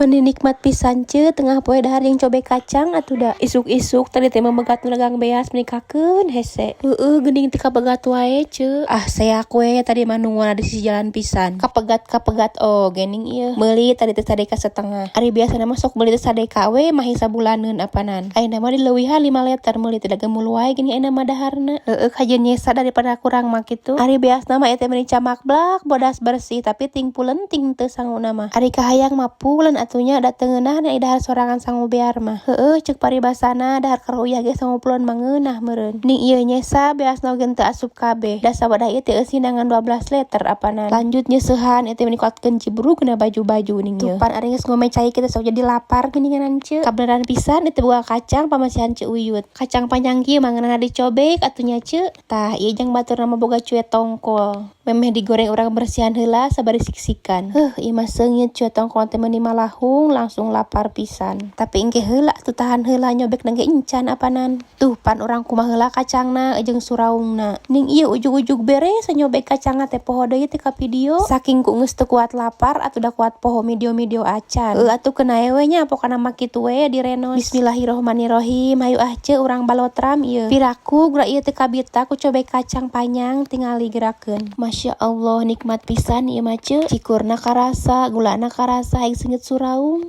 Meni nikmat pisan ce tengah poe dahar yang cobek kacang atuh da isuk-isuk tadi teh memegat legang beas menikakeun hese. Geuning teu kapegat wae ce. Saya kue tadi manungwana di sisi jalan pisan. Kapegat gening ieu. Meuli tadi teh sadeka setengah. Ari biasana mah sok meuli teh sadeka we mah sabulaneun apanan. Ayeuna mah dileuwihan 5 liter meuli teh da geumul wae gini ayeuna mah daharna. Kajian nyesa daripada kurang mah kitu. Ari biasana mah eta meni camak blak bodas bersih tapi ting pulenting teu sanguna mah. Ari kahayang mah pulen atunya datengeunah na dahar sorangan sangu bear mah. Ceuk paribasana dahar karuyah ge sangu pulen mangeunah meureun. Ning ieu nyesa beasna oge teu asup kabeh. Da sabada ieu teh eusinangan 12 liter apanan. Lanjut nyeusehan eta meni kuatkeun cibrugna baju-baju ning ieu. Tupan ari geus ngomeh cai kita sok jadi lapar geuningan ce. Kabeneran pisan eta buah kacang pamasihan ce Uyut. Kacang panjang kieu mangeunana dicobek atunya ce. Tah ieu jang baturna mah boga cue tongkol. Memeh digoreng urang bersihan heula sabari siksikan. Ieu mah seungit cue tongkol teh meuni malahung langsung lapar pisan. Tapi engke heula tuh tahan heula nyobek nangge encan apanan. Tuh pan urang kumaha heula kacangna jeung suraungna. Ning ieu ujug-ujug beres nyobek kacangna teh poho deui teh ka video. Saking ku geus teu kuat lapar atuh da kuat poho video-video acan. Atuh kenae we nya pokona mah kitu we direnos. Bismillahirrohmanirrohim. Hayu ce urang balotram ieu. Piraku geura ieu teh kabita ku cobek kacang panjang tingali gerakeun. Masya Allah nikmat pisan ieu mah ce. Cikurna karasa, gulana karasa, hayang seungit suraung.